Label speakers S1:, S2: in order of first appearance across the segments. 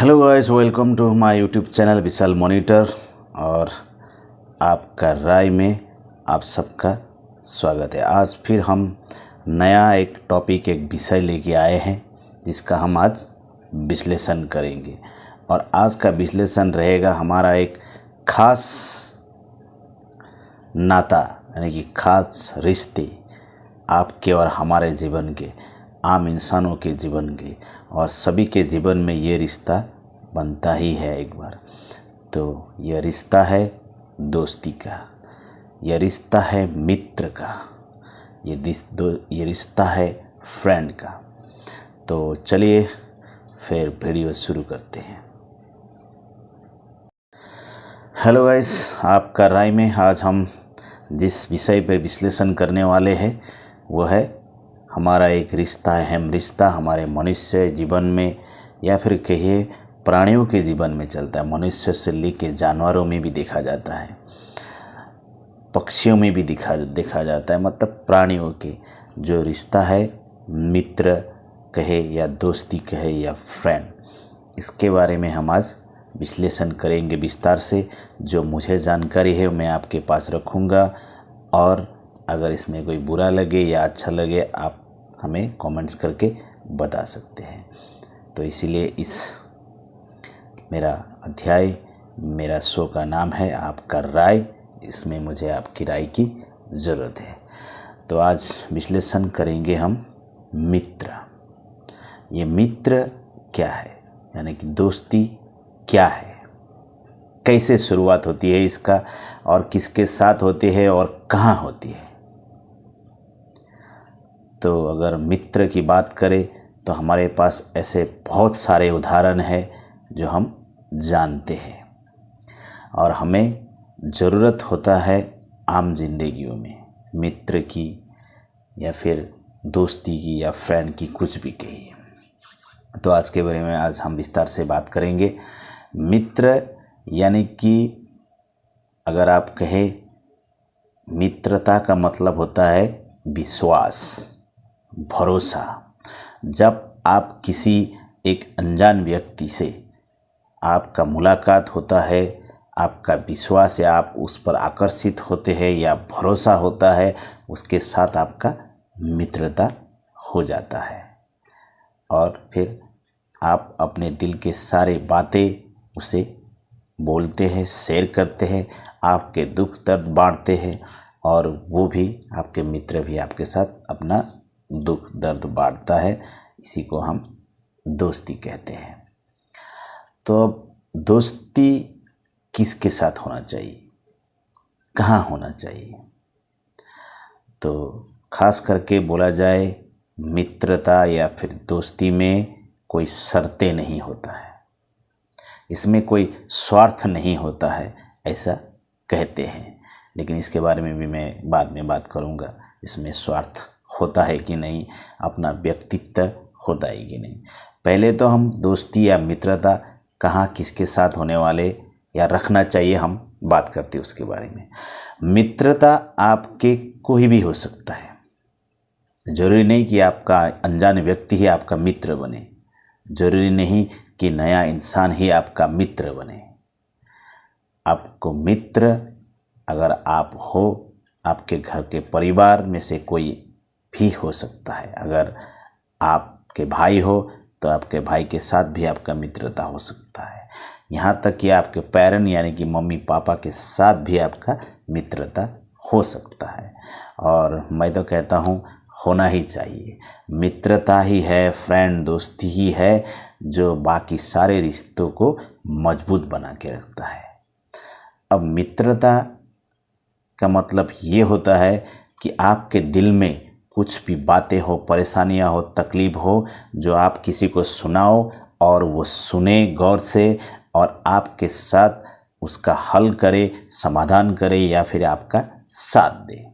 S1: Hello guys, welcome to my YouTube channel Vishal Monitor. और आपका राय में आप सबका स्वागत है। आज फिर हम नया एक टॉपिक, एक विषय लेके आए हैं जिसका हम आज विश्लेषण करेंगे। और आज का विश्लेषण रहेगा हमारा एक खास नाता, यानी कि खास रिश्ते, आपके और हमारे जीवन के, आम इंसानों के जीवन के, और सभी के जीवन में ये रिश्ता बनता ही है एक बार। तो यह रिश्ता है दोस्ती का, यह रिश्ता है मित्र का, ये रिश्ता है फ्रेंड का। तो चलिए फिर वीडियो शुरू करते हैं। हेलो गाइस, आपका राय में आज हम जिस विषय पर विश्लेषण करने वाले हैं वो है हमारा एक रिश्ता, अहम रिश्ता हमारे मनुष्य जीवन में, या फिर कहिए प्राणियों के जीवन में चलता है। मनुष्य से लेकर जानवरों में भी देखा जाता है, पक्षियों में भी देखा जाता है, मतलब प्राणियों के जो रिश्ता है, मित्र कहे या दोस्ती कहे या फ्रेंड, इसके बारे में हम आज विश्लेषण करेंगे विस्तार से। जो मुझे जानकारी है मैं आपके पास रखूँगा, और अगर इसमें कोई बुरा लगे या अच्छा लगे आप हमें कमेंट्स करके बता सकते हैं। तो इसीलिए इस मेरा अध्याय, मेरा शो का नाम है आपका राय। इसमें मुझे आपकी राय की ज़रूरत है। तो आज विश्लेषण करेंगे हम मित्र। ये मित्र क्या है, यानी कि दोस्ती क्या है, कैसे शुरुआत होती है इसका, और किसके साथ होती है और कहाँ होती है। तो अगर मित्र की बात करें तो हमारे पास ऐसे बहुत सारे उदाहरण हैं जो हम जानते हैं, और हमें ज़रूरत होता है आम जिंदगियों में मित्र की, या फिर दोस्ती की, या फ्रेंड की, कुछ भी कहिए। तो आज के बारे में आज हम विस्तार से बात करेंगे। मित्र यानी कि अगर आप कहें, मित्रता का मतलब होता है विश्वास, भरोसा। जब आप किसी एक अनजान व्यक्ति से आपका मुलाकात होता है, आपका विश्वास या आप उस पर आकर्षित होते हैं या भरोसा होता है, उसके साथ आपका मित्रता हो जाता है। और फिर आप अपने दिल के सारे बातें उसे बोलते हैं, शेयर करते हैं, आपके दुख दर्द बांटते हैं, और वो भी, आपके मित्र भी आपके साथ अपना दुख दर्द बांटता है। इसी को हम दोस्ती कहते हैं। तो अब दोस्ती किसके साथ होना चाहिए, कहाँ होना चाहिए? तो खास करके बोला जाए, मित्रता या फिर दोस्ती में कोई शर्तें नहीं होता है, इसमें कोई स्वार्थ नहीं होता है, ऐसा कहते हैं। लेकिन इसके बारे में भी मैं बाद में बात करूँगा, इसमें स्वार्थ होता है कि नहीं, अपना व्यक्तित्व होता है कि नहीं। पहले तो हम दोस्ती या मित्रता कहाँ किसके साथ होने वाले या रखना चाहिए, हम बात करते हैं उसके बारे में। मित्रता आपके कोई भी हो सकता है, जरूरी नहीं कि आपका अनजान व्यक्ति ही आपका मित्र बने, जरूरी नहीं कि नया इंसान ही आपका मित्र बने। आपको मित्र अगर आप हो, आपके घर के परिवार में से कोई भी हो सकता है। अगर आपके भाई हो तो आपके भाई के साथ भी आपका मित्रता हो सकता है। यहाँ तक कि आपके पेरेंट यानी कि मम्मी पापा के साथ भी आपका मित्रता हो सकता है। और मैं तो कहता हूँ होना ही चाहिए। मित्रता ही है, फ्रेंड दोस्ती ही है जो बाकी सारे रिश्तों को मजबूत बना के रखता है। अब मित्रता का मतलब ये होता है कि आपके दिल में कुछ भी बातें हो, परेशानियां हो, तकलीफ हो, जो आप किसी को सुनाओ और वो सुने गौर से और आपके साथ उसका हल करे, समाधान करे, या फिर आपका साथ दे।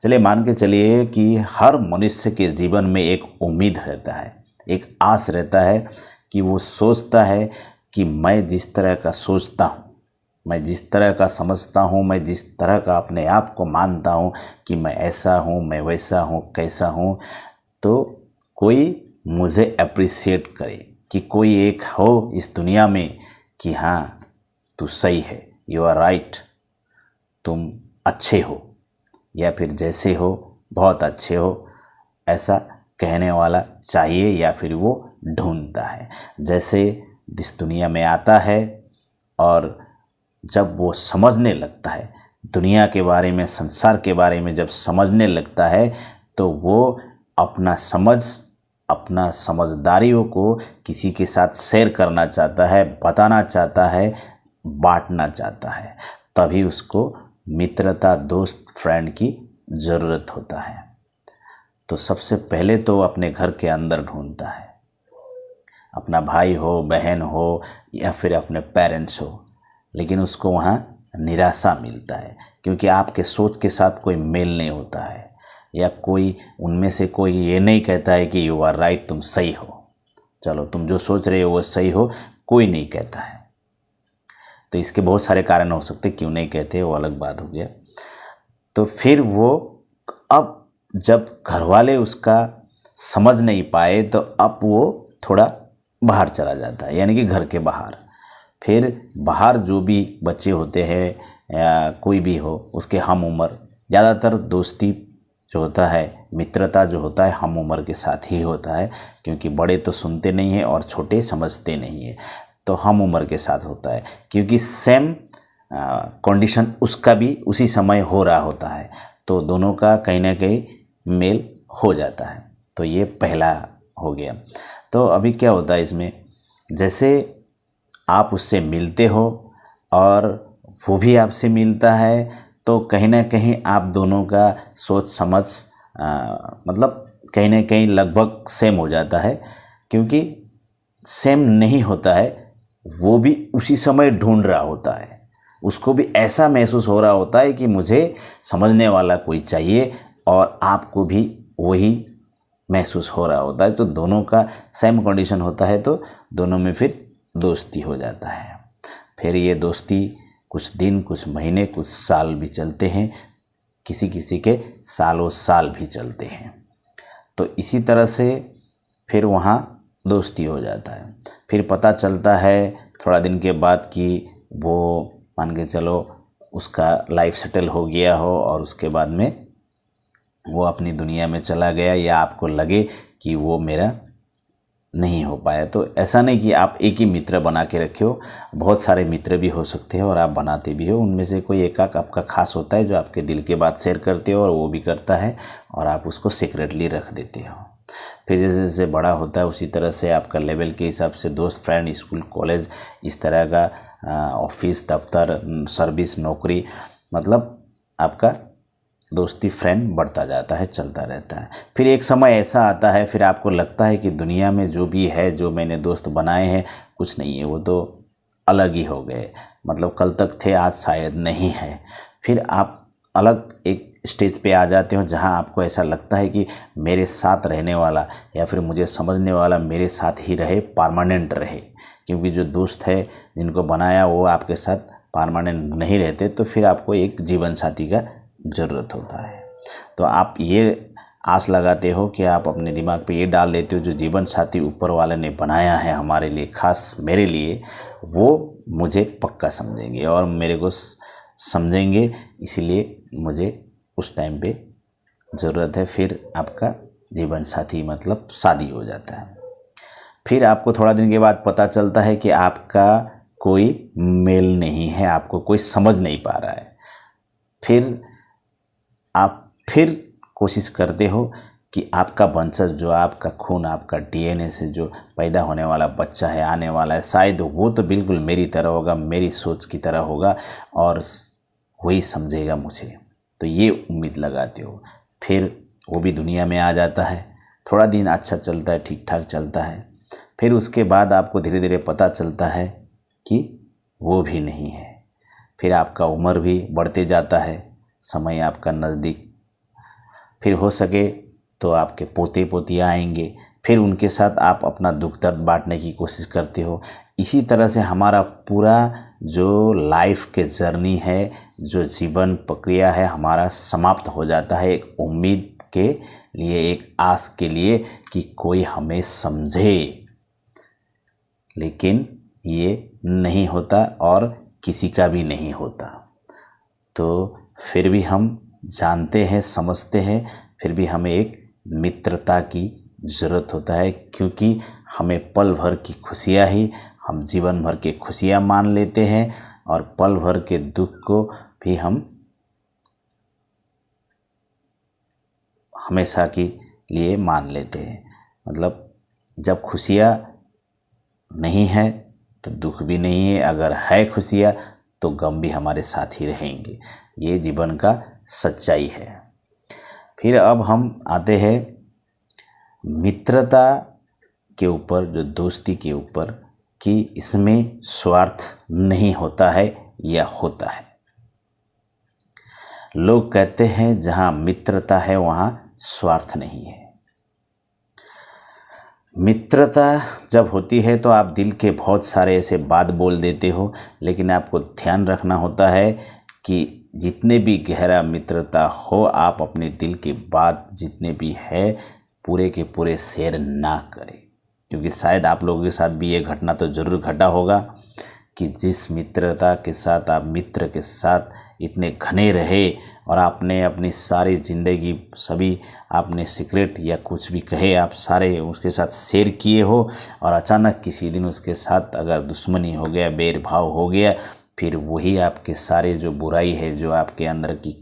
S1: चलिए मान के चलिए कि हर मनुष्य के जीवन में एक उम्मीद रहता है, एक आस रहता है कि वो सोचता है कि मैं जिस तरह का सोचता हूँ, मैं जिस तरह का समझता हूँ, मैं जिस तरह का अपने आप को मानता हूँ कि मैं ऐसा हूँ, मैं वैसा हूँ, कैसा हूँ, तो कोई मुझे अप्रिशिएट करे, कि कोई एक हो इस दुनिया में कि हाँ तू सही है, यू आर राइट, तुम अच्छे हो, या फिर जैसे हो बहुत अच्छे हो, ऐसा कहने वाला चाहिए या फिर वो ढूंढता है। जैसे इस दुनिया में आता है और जब वो समझने लगता है दुनिया के बारे में, संसार के बारे में जब समझने लगता है तो वो अपना समझदारियों को किसी के साथ शेयर करना चाहता है, बताना चाहता है, बांटना चाहता है। तभी उसको मित्रता, दोस्त, फ्रेंड की ज़रूरत होता है। तो सबसे पहले तो अपने घर के अंदर ढूंढता है, अपना भाई हो, बहन हो या फिर अपने पेरेंट्स हो, लेकिन उसको वहाँ निराशा मिलता है क्योंकि आपके सोच के साथ कोई मेल नहीं होता है, या कोई उनमें से कोई ये नहीं कहता है कि यू आर राइट, तुम सही हो, चलो तुम जो सोच रहे हो वो सही हो, कोई नहीं कहता है। तो इसके बहुत सारे कारण हो सकते, क्यों नहीं कहते वो अलग बात हो गया। तो फिर वो अब जब घर वाले उसका समझ नहीं पाए तो अब वो थोड़ा बाहर चला जाता है, यानी कि घर के बाहर। फिर बाहर जो भी बच्चे होते हैं या कोई भी हो उसके हम उम्र, ज़्यादातर दोस्ती जो होता है, मित्रता जो होता है हम उम्र के साथ ही होता है, क्योंकि बड़े तो सुनते नहीं हैं और छोटे समझते नहीं हैं, तो हम उम्र के साथ होता है क्योंकि सेम कंडीशन उसका भी उसी समय हो रहा होता है, तो दोनों का कहीं ना कहीं मेल हो जाता है। तो ये पहला हो गया। तो अभी क्या होता है इसमें, जैसे आप उससे मिलते हो और वो भी आपसे मिलता है, तो कहीं ना कहीं आप दोनों का सोच समझ मतलब कहीं ना कहीं लगभग सेम हो जाता है, क्योंकि सेम नहीं होता है, वो भी उसी समय ढूंढ रहा होता है, उसको भी ऐसा महसूस हो रहा होता है कि मुझे समझने वाला कोई चाहिए, और आपको भी वही महसूस हो रहा होता है। तो दोनों का सेम कंडीशन होता है, तो दोनों में फिर दोस्ती हो जाता है। फिर ये दोस्ती कुछ दिन, कुछ महीने, कुछ साल भी चलते हैं, किसी किसी के सालों साल भी चलते हैं। तो इसी तरह से फिर वहाँ दोस्ती हो जाता है। फिर पता चलता है थोड़ा दिन के बाद कि वो मान के चलो उसका लाइफ सेटल हो गया हो और उसके बाद में वो अपनी दुनिया में चला गया, या आपको लगे कि वो मेरा नहीं हो पाया। तो ऐसा नहीं कि आप एक ही मित्र बना के रखे हो, बहुत सारे मित्र भी हो सकते हैं और आप बनाते भी हो। उनमें से कोई एक आपका खास होता है जो आपके दिल के बात शेयर करते हो और वो भी करता है, और आप उसको सीक्रेटली रख देते हो। फिर जैसे जैसे बड़ा होता है उसी तरह से आपका लेवल के हिसाब से दोस्त, फ्रेंड, स्कूल, कॉलेज, इस तरह का ऑफिस, दफ्तर, सर्विस, नौकरी, मतलब आपका दोस्ती फ्रेंड बढ़ता जाता है, चलता रहता है। फिर एक समय ऐसा आता है, फिर आपको लगता है कि दुनिया में जो भी है, जो मैंने दोस्त बनाए हैं, कुछ नहीं है, वो तो अलग ही हो गए, मतलब कल तक थे आज शायद नहीं है। फिर आप अलग एक स्टेज पे आ जाते हो जहां आपको ऐसा लगता है कि मेरे साथ रहने वाला या फिर मुझे समझने वाला मेरे साथ ही रहे, परमानेंट रहे, क्योंकि जो दोस्त है जिनको बनाया वो आपके साथ परमानेंट नहीं रहते, तो फिर आपको एक जीवन साथी का ज़रूरत होता है। तो आप ये आस लगाते हो कि आप अपने दिमाग पे ये डाल लेते हो जो जीवन साथी ऊपर वाले ने बनाया है हमारे लिए, खास मेरे लिए, वो मुझे पक्का समझेंगे और मेरे को समझेंगे, इसीलिए मुझे उस टाइम पे ज़रूरत है। फिर आपका जीवन साथी मतलब शादी हो जाता है। फिर आपको थोड़ा दिन के बाद पता चलता है कि आपका कोई मेल नहीं है, आपको कोई समझ नहीं पा रहा है। फिर आप फिर कोशिश करते हो कि आपका वंशज, जो आपका खून, आपका डीएनए से जो पैदा होने वाला बच्चा है, आने वाला है, शायद वो तो बिल्कुल मेरी तरह होगा, मेरी सोच की तरह होगा और वही समझेगा मुझे। तो ये उम्मीद लगाते हो। फिर वो भी दुनिया में आ जाता है, थोड़ा दिन अच्छा चलता है, ठीक ठाक चलता है। फिर उसके बाद आपको धीरे धीरे पता चलता है कि वो भी नहीं है। फिर आपका उम्र भी बढ़ते जाता है, समय आपका नज़दीक, फिर हो सके तो आपके पोते पोतियाँ आएंगे, फिर उनके साथ आप अपना दुख दर्द बांटने की कोशिश करते हो। इसी तरह से हमारा पूरा जो लाइफ के जर्नी है, जो जीवन प्रक्रिया है, हमारा समाप्त हो जाता है एक उम्मीद के लिए, एक आस के लिए कि कोई हमें समझे, लेकिन ये नहीं होता और किसी का भी नहीं होता। तो फिर भी हम जानते हैं, समझते हैं, फिर भी हमें एक मित्रता की ज़रूरत होता है, क्योंकि हमें पल भर की खुशियाँ ही हम जीवन भर के खुशियाँ मान लेते हैं और पल भर के दुख को भी हम हमेशा के लिए मान लेते हैं। मतलब जब खुशियाँ नहीं है तो दुख भी नहीं है, अगर है खुशियाँ तो गम भी हमारे साथ ही रहेंगे। ये जीवन का सच्चाई है। फिर अब हम आते हैं मित्रता के ऊपर, जो दोस्ती के ऊपर, कि इसमें स्वार्थ नहीं होता है या होता है। लोग कहते हैं जहाँ मित्रता है वहाँ स्वार्थ नहीं है। मित्रता जब होती है तो आप दिल के बहुत सारे ऐसे बात बोल देते हो, लेकिन आपको ध्यान रखना होता है कि जितने भी गहरा मित्रता हो, आप अपने दिल की बात जितने भी है पूरे के पूरे शेयर ना करें। क्योंकि शायद आप लोगों के साथ भी ये घटना तो ज़रूर घटा होगा कि जिस मित्रता के साथ आप मित्र के साथ इतने घने रहे और आपने अपनी सारी ज़िंदगी, सभी आपने सीक्रेट या कुछ भी कहे आप सारे उसके साथ शेयर किए हो, और अचानक किसी दिन उसके साथ अगर दुश्मनी हो गया, बैरभाव हो गया, फिर वही आपके सारे जो बुराई है, जो आपके अंदर की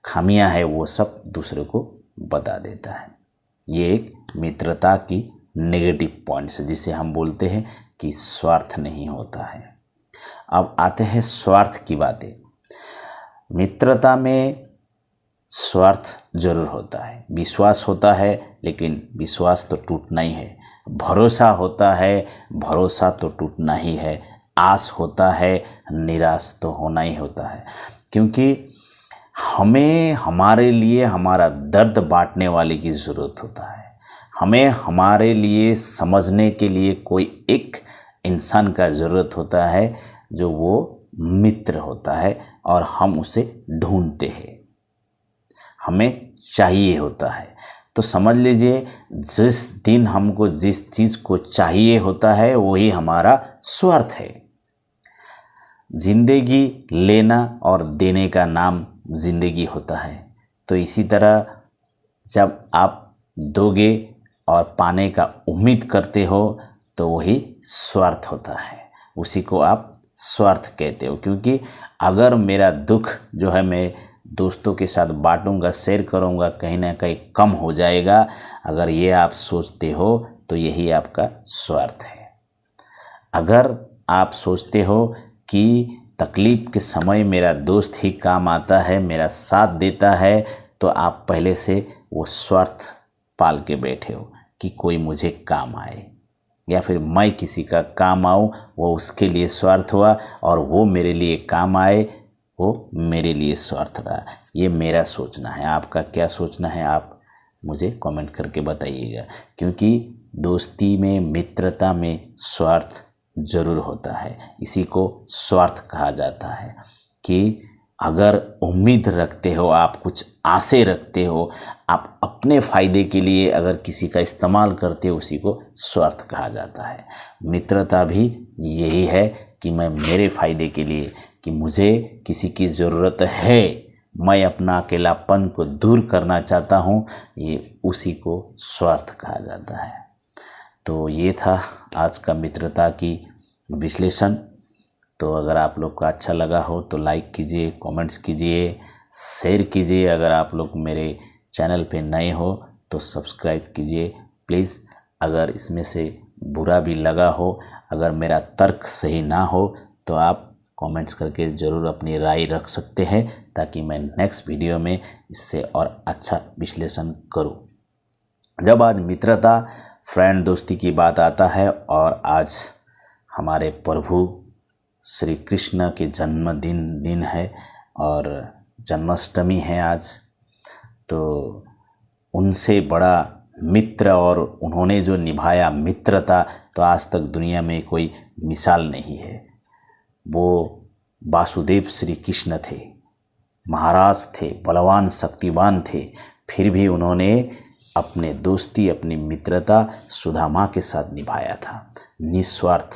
S1: खामियां है, वो सब दूसरे को बता देता है। ये एक मित्रता की नेगेटिव पॉइंट्स है, जिसे हम बोलते हैं कि स्वार्थ नहीं होता है। अब आते हैं स्वार्थ की बातें। मित्रता में स्वार्थ जरूर होता है, विश्वास होता है, लेकिन विश्वास तो टूटना ही है। भरोसा होता है, भरोसा तो टूटना ही है। आस होता है, निराश तो होना ही होता है। क्योंकि हमें हमारे लिए हमारा दर्द बांटने वाले की ज़रूरत होता है। हमें हमारे लिए समझने के लिए कोई एक इंसान का ज़रूरत होता है, जो वो मित्र होता है, और हम उसे ढूंढते हैं, हमें चाहिए होता है। तो समझ लीजिए, जिस दिन हमको जिस चीज़ को चाहिए होता है वही हमारा स्वार्थ है। जिंदगी लेना और देने का नाम जिंदगी होता है। तो इसी तरह जब आप दोगे और पाने का उम्मीद करते हो तो वही स्वार्थ होता है, उसी को आप स्वार्थ कहते हो। क्योंकि अगर मेरा दुख जो है मैं दोस्तों के साथ बांटूंगा, शेयर करूंगा, कहीं ना कहीं कम हो जाएगा, अगर ये आप सोचते हो तो यही आपका स्वार्थ है। अगर आप सोचते हो कि तकलीफ़ के समय मेरा दोस्त ही काम आता है, मेरा साथ देता है, तो आप पहले से वो स्वार्थ पाल के बैठे हो कि कोई मुझे काम आए या फिर मैं किसी का काम आऊँ, वो उसके लिए स्वार्थ हुआ, और वो मेरे लिए काम आए, वो मेरे लिए स्वार्थ रहा। ये मेरा सोचना है। आपका क्या सोचना है आप मुझे कमेंट करके बताइएगा। क्योंकि दोस्ती में, मित्रता में स्वार्थ ज़रूर होता है। इसी को स्वार्थ कहा जाता है कि अगर उम्मीद रखते हो, आप कुछ आशे रखते हो, आप अपने फ़ायदे के लिए अगर किसी का इस्तेमाल करते हो, उसी को स्वार्थ कहा जाता है। मित्रता भी यही है कि मैं मेरे फ़ायदे के लिए, कि मुझे किसी की ज़रूरत है, मैं अपना अकेलापन को दूर करना चाहता हूँ, ये उसी को स्वार्थ कहा जाता है। तो ये था आज का मित्रता की विश्लेषण। तो अगर आप लोग को अच्छा लगा हो तो लाइक कीजिए, कमेंट्स कीजिए, शेयर कीजिए। अगर आप लोग मेरे चैनल पे नए हो तो सब्सक्राइब कीजिए प्लीज़। अगर इसमें से बुरा भी लगा हो, अगर मेरा तर्क सही ना हो, तो आप कमेंट्स करके ज़रूर अपनी राय रख सकते हैं, ताकि मैं नेक्स्ट वीडियो में इससे और अच्छा विश्लेषण करूं। जब आज मित्रता, फ्रेंड, दोस्ती की बात आता है, और आज हमारे प्रभु श्री कृष्ण के जन्मदिन है और जन्माष्टमी है आज, तो उनसे बड़ा मित्र और उन्होंने जो निभाया मित्रता, तो आज तक दुनिया में कोई मिसाल नहीं है। वो वासुदेव श्री कृष्ण थे, महाराज थे, बलवान शक्तिवान थे, फिर भी उन्होंने अपने दोस्ती, अपनी मित्रता सुदामा के साथ निभाया था। निस्वार्थ,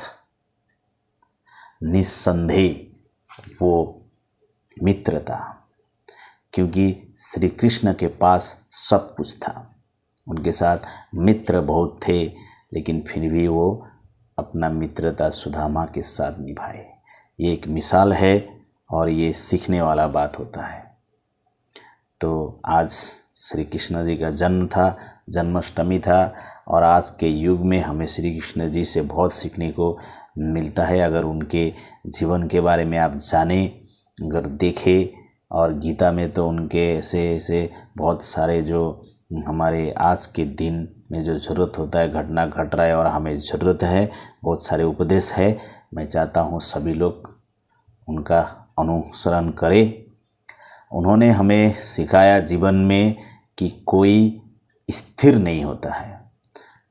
S1: निस्संदेह वो मित्रता, क्योंकि श्री कृष्ण के पास सब कुछ था। उनके साथ मित्र बहुत थे, लेकिन फिर भी वो अपना मित्रता सुदामा के साथ निभाए। ये एक मिसाल है और ये सीखने वाला बात होता है। तो आज श्री कृष्ण जी का जन्म था, जन्माष्टमी था, और आज के युग में हमें श्री कृष्ण जी से बहुत सीखने को मिलता है। अगर उनके जीवन के बारे में आप जानें, अगर देखें, और गीता में तो उनके ऐसे बहुत सारे जो हमारे आज के दिन में जो ज़रूरत होता है, घटना घट रहा है और हमें ज़रूरत है, बहुत सारे उपदेश है। मैं चाहता हूँ सभी लोग उनका अनुसरण करें। उन्होंने हमें सिखाया जीवन में कि कोई स्थिर नहीं होता है,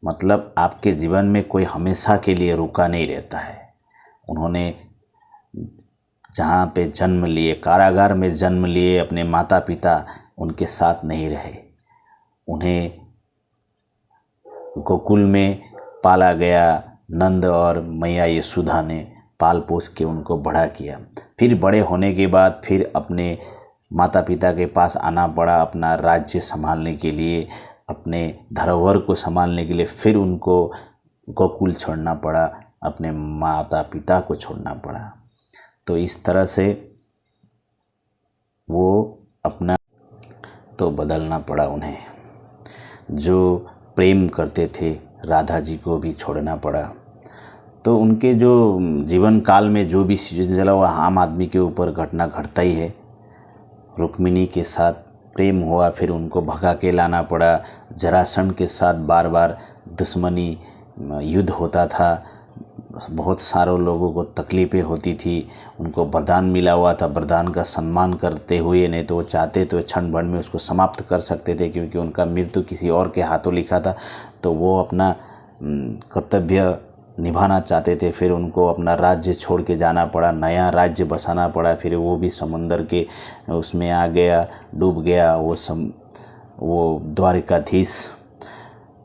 S1: मतलब आपके जीवन में कोई हमेशा के लिए रुका नहीं रहता है। उन्होंने जहाँ पे जन्म लिए, कारागार में जन्म लिए, अपने माता पिता उनके साथ नहीं रहे। उन्हें गोकुल में पाला गया, नंद और मैया यशोदा ने पाल पोस के उनको बड़ा किया। फिर बड़े होने के बाद फिर अपने माता पिता के पास आना पड़ा, अपना राज्य संभालने के लिए, अपने धरोहर को संभालने के लिए। फिर उनको गोकुल छोड़ना पड़ा, अपने माता पिता को छोड़ना पड़ा। तो इस तरह से वो अपना तो बदलना पड़ा उन्हें। जो प्रेम करते थे राधा जी को भी छोड़ना पड़ा। तो उनके जो जीवन काल में जो भी सीजन चला, वह आम आदमी के ऊपर घटना घटता ही है। रुक्मिणी के साथ प्रेम हुआ, फिर उनको भगा के लाना पड़ा। जरासंध के साथ बार बार दुश्मनी, युद्ध होता था, बहुत सारे लोगों को तकलीफ़ें होती थी। उनको वरदान मिला हुआ था, वरदान का सम्मान करते हुए, नहीं तो वो चाहते तो क्षण भर में उसको समाप्त कर सकते थे, क्योंकि उनका मृत्यु किसी और के हाथों लिखा था। तो वो अपना कर्तव्य निभाना चाहते थे। फिर उनको अपना राज्य छोड़ के जाना पड़ा, नया राज्य बसाना पड़ा। फिर वो भी समुंदर के उसमें आ गया, डूब गया वो द्वारिकाधीश।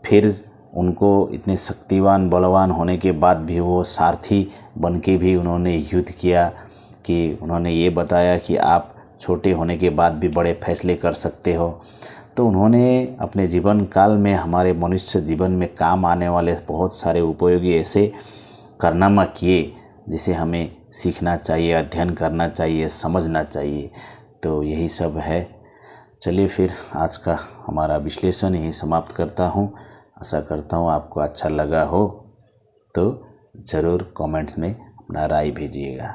S1: फिर उनको इतने शक्तिवान बलवान होने के बाद भी वो सारथी बन के भी उन्होंने युद्ध किया, कि उन्होंने ये बताया कि आप छोटे होने के बाद भी बड़े फैसले कर सकते हो। तो उन्होंने अपने जीवन काल में हमारे मनुष्य जीवन में काम आने वाले बहुत सारे उपयोगी ऐसे कारनामा किए, जिसे हमें सीखना चाहिए, अध्ययन करना चाहिए, समझना चाहिए। तो यही सब है। चलिए फिर आज का हमारा विश्लेषण यही समाप्त करता हूँ। आशा करता हूँ आपको अच्छा लगा हो, तो ज़रूर कमेंट्स में अपना राय भेजिएगा।